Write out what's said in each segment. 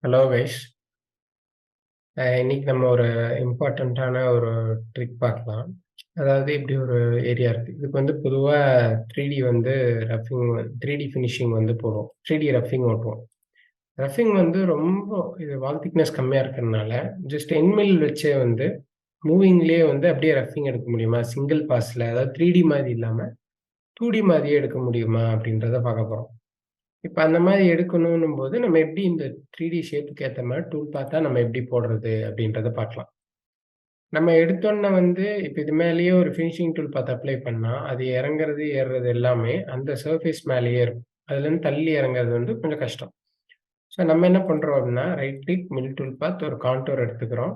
Hello guys. இன்னைக்கு நம்ம ஒரு இம்பார்ட்டண்ட்டான ஒரு ட்ரிக் பார்க்கலாம். அதாவது இப்படி ஒரு ஏரியா இருக்கு. இதுக்கு வந்து பொதுவா 3டி வந்து ரஃபிங் 3டி ஃபினிஷிங் வந்து போடுவோம். 3டி ரஃபிங் ஓட்டுவோம். ரஃபிங் வந்து ரொம்ப இது வால் திக்னஸ் கம்மியா இருக்கிறதுனால, ஜஸ்ட் எண்மில் வச்சே வந்து மூவிங்லேயே வந்து அப்படியே ரஃபிங் எடுக்க முடியுமா? சிங்கிள் பாஸ்ல அதாவது 3டி மாரி இல்லாம 2டி மாதிரியே எடுக்க முடியுமா? அப்படின்றத பார்க்க போறோம். இப்ப அந்த மாரி எடுக்கணுன்னும்போது, நம்ம எப்படி இந்த 3டி ஷேப்புக்கு ஏத்த மாரி டூல் பாத்தா நம்ம எப்படி போடுறது அப்படின்றத பார்க்கலாம். நம்ம எடுத்தோனே வந்து இப்ப இது மேலேயே ஒரு ஃபினிஷிங் டூல் பாத் அப்ளை பண்ணா, அது இறங்குறது, ஏறுறது எல்லாமே அந்த சர்ஃபேஸ் மேலேயே இருக்கும். அதுலேருந்து தள்ளி இறங்குறது வந்து கொஞ்சம் கஷ்டம். ஸோ நம்ம என்ன பண்றோம் அப்படின்னா, right click mill tool path ஒரு கான்டூர் எடுத்துக்கிறோம்.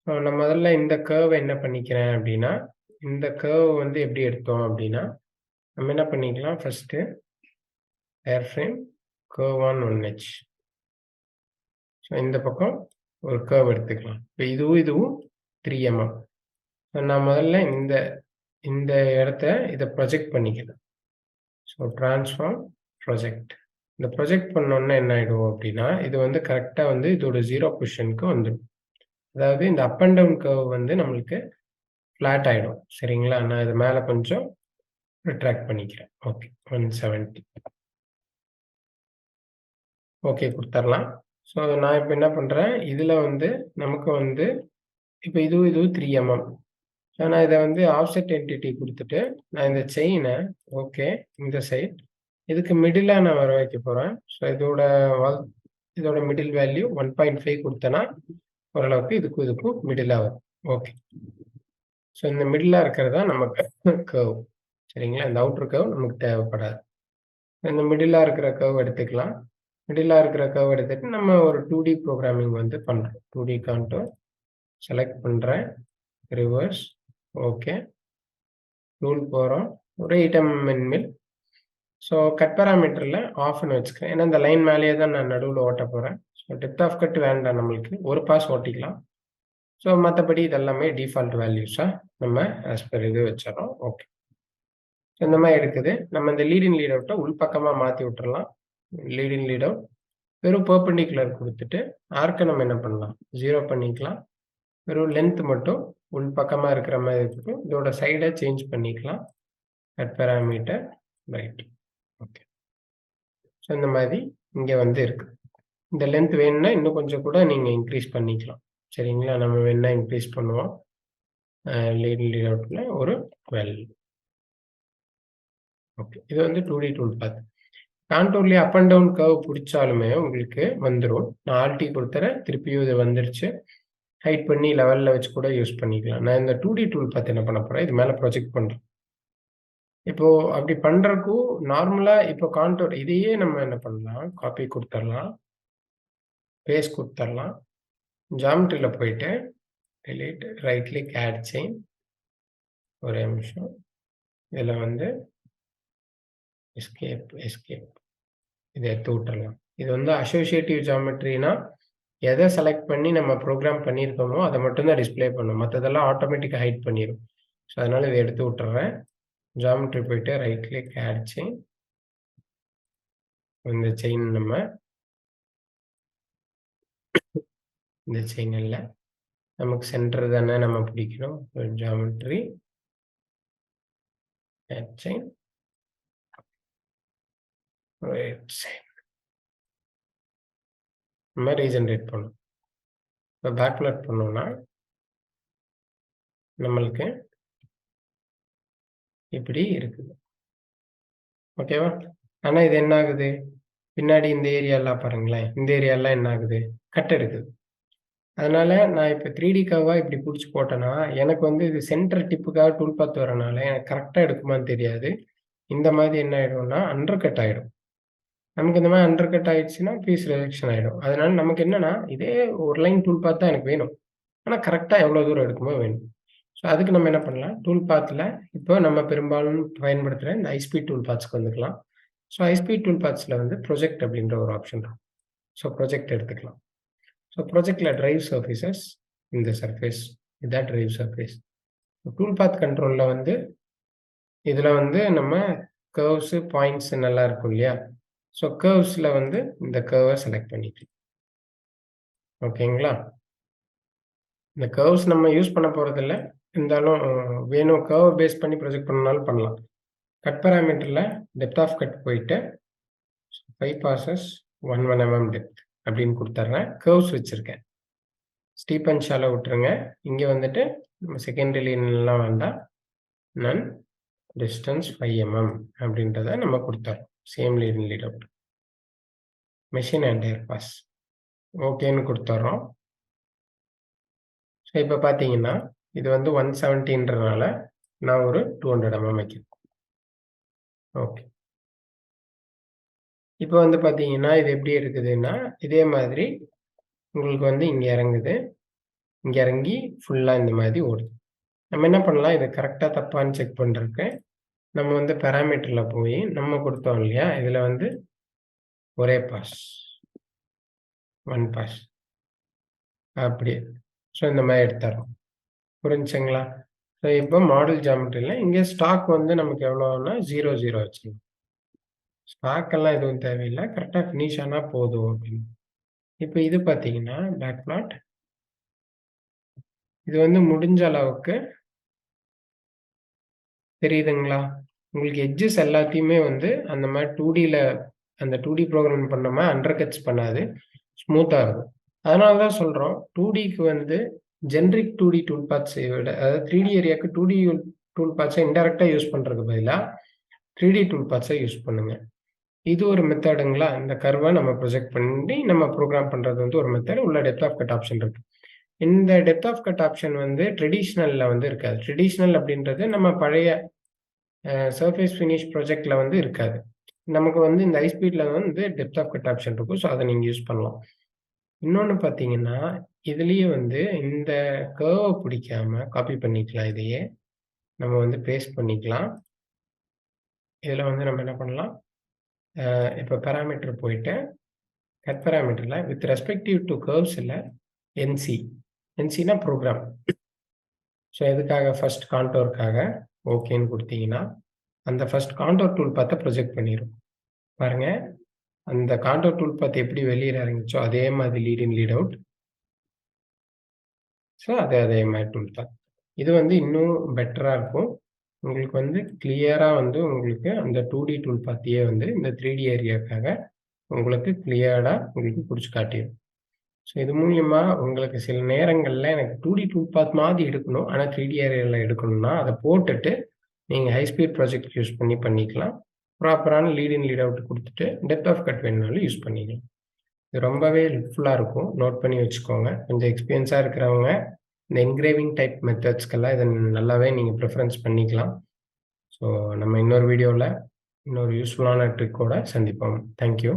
ஸோ நான் முதல்ல இந்த கர்வ் என்ன பண்ணிக்கிறேன் அப்படின்னா, இந்த கர்வ் வந்து எப்படி எடுத்தோம் அப்படின்னா, நம்ம என்ன பண்ணிக்கலாம் first airframe curve on 1 edge. So இந்த பக்கம் ஒரு கர்வ் எடுத்துக்கலாம். இப்ப இதுவும் 3 mm. நான் முதல்ல இந்த இந்த இடத்த இத ப்ரொஜெக்ட் பண்ணிக்கிறேன். So transform, project. இந்த ப்ரொஜெக்ட் பண்ணோனே என்ன ஆயிடும் அப்படின்னா, இது வந்து கரெக்ட்டா வந்து இதோட 0 பொசிஷனுக்கு வந்துரும். அதாவது இந்த அப் அண்ட் டவுன் கர்வ் வந்து நம்மளுக்கு ஃப்ளாட் ஆயிடும். சரிங்களா? நான் இத மேல கொஞ்சம் ரிட்ராக்ட் பண்ணிக்கிறேன். ஓகே. 170. ஓகே குடுத்தரலாம். ஸோ நான் இப்ப என்ன பண்றேன், இதுல வந்து நமக்கு வந்து இப்ப இதுவும் 3 mm. நான் இத வந்து ஆஃப்செட் என்டிட்டி குடுத்துட்டு, நான் இந்த செயின ஓகே, இந்த சைட் இதுக்கு மிடிலா நான் வர வைக்க போறேன். ஸோ இதோட மிடில் வேல்யூ 1.5 குடுத்தேன்னா, ஓரளவுக்கு இதுக்கும் மிடிலா வரும். ஓகே. ஸோ இந்த மிடிலா இருக்கிறது தான் நமக்கு கர்வ். சரிங்களா? இந்த அவுட்டர் கர்வ் நமக்கு தேவைப்படாது. இந்த மிடிலா இருக்கிற கர்வ் எடுத்துக்கலாம். மிடிலா இருக்கிற கர்வ் எடுத்துட்டு நம்ம ஒரு 2டி புரோகிராமிங் வந்து பண்றோம். 2டி கான்டூர் செலக்ட் பண்றேன். ரிவர்ஸ். ஓகே. டூல் போறோம். ஒரு 8 mm மில். ஸோ கட் பாராமீட்டர்ல ஆஃப்ன்னு வச்சுக்கிறேன். ஏன்னா இந்த லைன் மேலேயே தான் நான் நடுவுல ஓட்ட போறேன். ஸோ டெப்த் ஆஃப் கட் வேண்டாம் நம்மளுக்கு. ஒரு பாஸ் ஓட்டிக்கலாம். ஸோ மத்தபடி இதெல்லாமே டிஃபால்ட் வேல்யூஸா நம்ம ஆஸ் பெர் இது வச்சுர்றோம். ஓகே. இந்த மாரி இருக்குது. நம்ம இந்த லீட் இன், லீட் அவுட்ட உள்பக்கமா மாத்தி விட்டுறலாம். லீட் இன், லீட் அவுட் வெறும் பெர்பெண்டிகுலர் குடுத்துட்டு, ஆர்க்க நம்ம என்ன பண்ணலாம்? 0 பண்ணிக்கலாம். வெறும் லென்த் மட்டும் உள்பக்கமா இருக்கிற மாரி இருக்கட்டும். இதோட சைட சேஞ்ச் பண்ணிக்கலாம். Cut parameter right. Okay. So இந்த மாரி இங்க வந்து இருக்கு. இந்த லென்த் வேணும்னா இன்னும் கொஞ்சம் கூட நீங்க இன்கிரீஸ் பண்ணிக்கலாம். சரிங்களா? நம்ம வேணா இன்கிரீஸ் பண்ணுவோம். லீட் இன், லீட் அவுட்ல ஒரு 12. ஓகே. இது வந்து 2டி டூல் பாத். கான்டூர்லயே அப் அண்ட் டவுன் கர்வ் புடிச்சாலுமே உங்களுக்கு வந்துரும். நான் ஆல்ட் குடுத்துறேன். திருப்பியும் இது வந்துருச்சு. ஹைட் பண்ணி லெவல்ல வச்சு கூட யூஸ் பண்ணிக்கலாம். நான் இந்த 2டி டூல் பாத் என்ன பண்ண போறேன், இது மேல ப்ரொஜெக்ட் பண்றேன். இப்போ அப்படி பண்றதுக்கும் நார்மலா இப்போ கான்டூர் இதையே நம்ம என்ன பண்ணலாம், காப்பி குடுத்துறலாம். பேஸ்ட் குடுத்துறலாம். ஜியோமெட்ரில போயிட்டு delete, right click add chain. ஒரே நிமிஷம். இதுல வந்து எஸ்கேப் இத எடுத்து விட்டுறலாம். இது வந்து அசோசியேட்டிவ் ஜியோமெட்ரினா, எத செலக்ட் பண்ணி நம்ம புரோகிராம் பண்ணியிருக்கோமோ, அத மட்டும் தான் டிஸ்ப்ளே பண்ணும். மத்ததெல்லாம் ஆட்டோமேட்டிக்கா ஹைட் பண்ணிரும். ஸோ அதனால இத எடுத்து விட்டுர்றேன். ஜியோமெட்ரி போயிட்டு ரைட் கிளிக் ஆட் செயின். இந்த செயின் இந்த செயின் இல்ல. நமக்கு சென்டர் தானே நம்ம பிடிக்கணும். Geometry add chain. Right chain. இந்த மாரி ரீஜெனரேட் பண்ணும். இப்ப பேக் பிளாட் பண்ணோம்னா, நம்மளுக்கு இப்படி இருக்குது. ஓகேவா? ஆனா இது என்ன ஆகுது? பின்னாடி இந்த ஏரியாலாம் பாருங்களேன். இந்த ஏரியாலாம் என்ன ஆகுது? கட் எடுக்குது. அதனால நான் இப்ப 3டி கர்வா இப்படி புடிச்சு போட்டேன்னா, எனக்கு வந்து இது சென்டர் டிப்புக்காக டூல் பாத் வரனால எனக்கு கரெக்ட்டா எடுக்குமான்னு தெரியாது. இந்த மாதிரி என்ன ஆயிடும்னா, அண்டர் கட் ஆயிடும். நமக்கு இந்த மாரி அண்டர் கட் ஆயிடுச்சுன்னா, பீஸ் ரிஜெக்ஷன் ஆயிடும். அதனால நமக்கு என்னன்னா, இதே ஒரு லைன் டூல் பாத் தான் எனக்கு வேணும். ஆனா கரெக்ட்டா எவ்வளோ தூரம் எடுக்குமோ வேணும். ஸோ அதுக்கு நம்ம என்ன பண்ணலாம், டூல் பாத்ல இப்போ நம்ம பெரும்பாலும் பயன்படுத்துற இந்த ஹைஸ்பீட் டூல் பாத்ஸ்க்கு வந்துக்கலாம். ஸோ ஹைஸ்பீட் டூல் பாத்ஸ்ல வந்து ப்ரொஜெக்ட் அப்படின்ற ஒரு ஆப்ஷன் இருக்கும். ஸோ ப்ரொஜெக்ட் எடுத்துக்கலாம். ஸோ ப்ரொஜெக்ட்ல டிரைவ் சர்ஃபேசஸ் இந்த சர்ஃபேஸ் இதான் டிரைவ் சர்ஃபேஸ். டூல் பாத் கண்ட்ரோல்ல வந்து இதுல வந்து நம்ம கர்வ்ஸ், பாயிண்ட்ஸ் நல்லா இருக்கும் இல்லையா? ஸோ கர்வ்ஸ்ல வந்து இந்த கர்வ செலக்ட் பண்ணிக்கலாம். ஓகேங்களா? இந்த கர்வ்ஸ் நம்ம யூஸ் பண்ண போறதில்ல. இருந்தாலும் வேணும் கர்வ் பேஸ் பண்ணி ப்ரொஜெக்ட் பண்ணணும்னாலும் பண்ணலாம். கட் பாராமீட்டர்ல டெப்த் ஆஃப் கட் போயிட்டு 5 பாஸஸ் 1 mm டெப்த் அப்படின்னு குடுத்துர்றேன். கர்வ்ஸ் வச்சிருக்கேன். ஸ்டீப் அண்ட் ஷாலோ விட்டுருங்க. இங்க வந்துட்டு நம்ம செகண்டரி லைன்லாம் வேண்டாம். நன் டிஸ்டன்ஸ் 5 mm அப்படின்றத நம்ம குடுத்துர்றோம். Same lead in, lead out. Machine and air pass. ஓகேன்னு குடுத்துர்றோம். ஸோ இப்ப பார்த்தீங்கன்னா, இது வந்து 170ன்றனால நான் ஒரு 200 mm வைக்கிறேன். ஓகே. இப்ப வந்து பார்த்தீங்கன்னா, இது எப்படி இருக்குதுன்னா, இதே மாதிரி உங்களுக்கு வந்து இங்க இறங்குது. இங்க இறங்கி ஃபுல்லா இந்த மாதிரி ஓடுது. நம்ம என்ன பண்ணலாம், இத கரெக்ட்டா தப்பான்னு செக் பண்றதுக்கு, நம்ம வந்து பாராமீட்டர்ல போயி நம்ம குடுத்தோம் இல்லையா? இதுல வந்து ஒரே பாஸ். 1 பாஸ். அப்படியே. ஸோ இந்த மாரி எடுத்துர்றோம். புரிஞ்சுச்சுங்களா? ஸோ இப்போ மாடல் ஜியாமெட்ரில இங்க ஸ்டாக் வந்து நமக்கு எவ்வளோன்னா 0, 0 வச்சுக்கலாம். ஸ்டாக் எல்லாம் எதுவும் தேவையில்ல. கரெக்ட்டா ஃபினிஷ் ஆனா போதும் அப்படின்னு. இப்ப இது பார்த்தீங்கன்னா, பேக் பிளாட். இது வந்து முடிஞ்ச அளவுக்கு தெரியுதுங்களா? உங்களுக்கு எட்ஜஸ் எல்லாத்தையுமே வந்து அந்த மாரி 2Dல அந்த 2D ப்ரோகிராம் பண்ண மாரி அண்டர் கட்ஸ் பண்ணாது. ஸ்மூத்தா இருக்கும். அதனால தான் சொல்றோம். 2Dக்கு வந்து ஜெனரிக் 2D டூல் பாத்ஸை விட அதாவது 3D ஏரியாக்கு 2D டூல் பாத்ஸ இன்டைரக்ட்டா யூஸ் பண்றதுக்கு பதிலா 3D டூல் பாத்ஸ யூஸ் பண்ணுங்க. இது ஒரு மெத்தடுங்களா? இந்த கர்வ நம்ம ப்ரொஜெக்ட் பண்ணி நம்ம புரோகிராம் பண்றது வந்து ஒரு மெத்தட். உள்ள டெப்த் ஆஃப் கட் ஆப்ஷன் இருக்கு. இந்த டெப்த் ஆஃப் கட் ஆப்ஷன் வந்து ட்ரெடிஷனல்ல வந்து இருக்காது. ட்ரெடிஷனல் அப்படின்றது நம்ம பழைய சர்ஃபேஸ் ஃபினிஷ் ப்ராஜெக்ட்ல வந்து இருக்காது. நமக்கு வந்து இந்த ஹை ஸ்பீட்ல வந்து டெப்த் ஆஃப் கட் ஆப்ஷன் இருக்கும். ஸோ அத நீங்க யூஸ் பண்ணலாம். இன்னொன்னு பார்த்தீங்கன்னா, இதுலயே வந்து இந்த கர்வ பிடிக்காம காப்பி பண்ணிக்கலாம் இதையே. நம்ம வந்து பேஸ்ட் பண்ணிக்கலாம். இதுல வந்து நம்ம என்ன பண்ணலாம், இப்ப பாராமீட்டர் போயிட்டு, கட் பாராமீட்டர்ல வித் ரெஸ்பெக்டிவ் டூ கர்வ்ஸ்ல என்சி. என்சின்னா புரோகிராம். ஸோ எதுக்காக ஃபர்ஸ்ட் கான்டோர்க்காக ஓகேன்னு குடுத்தீங்கன்னா, அந்த ஃபர்ஸ்ட் கான்டோர் டூல் பாத்த ப்ரொஜெக்ட் பண்ணிரும். பாருங்க, அந்த கான்டோர் டூல் பாத் எப்படி வெளியில இறங்குச்சோ, அதே மாதிரி lead in, lead out. So அதே மாரி டூல் பாத். இது வந்து இன்னும் பெட்டரா இருக்கும். உங்களுக்கு வந்து கிளியரா வந்து உங்களுக்கு அந்த 2D டூல் பாத்தையே வந்து இந்த 3D ஏரியாக்காக உங்களுக்கு கிளியர்டா உங்களுக்கு புடிச்சு காட்டிரும். ஸோ இது மூலியமா உங்களுக்கு சில நேரங்கள்ல எனக்கு 2D டூல் பாத் மாதிரி எடுக்கணும். ஆனா 3D ஏரியால எடுக்கணும்னா, அத போட்டுட்டு நீங்க ஹை ஸ்பீட் ப்ராஜெக்ட் யூஸ் பண்ணி பண்ணிக்கலாம். ப்ராப்பரான லீட் இன், லீட் அவுட் குடுத்துட்டு டெப்த் ஆஃப் கட் வேணும்னாலும் யூஸ் பண்ணிக்கலாம். இது ரொம்பவே ஹெல்ப்ஃபுல்லா இருக்கும். நோட் பண்ணி வச்சுக்கோங்க. கொஞ்சம் எக்ஸ்பீரியன்ஸா இருக்கிறவங்க இந்த என்கிரேவிங் டைப் மெத்தட்ஸ்க்கெல்லாம் இத நல்லாவே நீங்க ப்ரிஃபரன்ஸ் பண்ணிக்கலாம். ஸோ நம்ம இன்னொரு வீடியோல இன்னொரு யூஸ்ஃபுல்லான ட்ரிக்கோட சந்திப்போம். Thank you.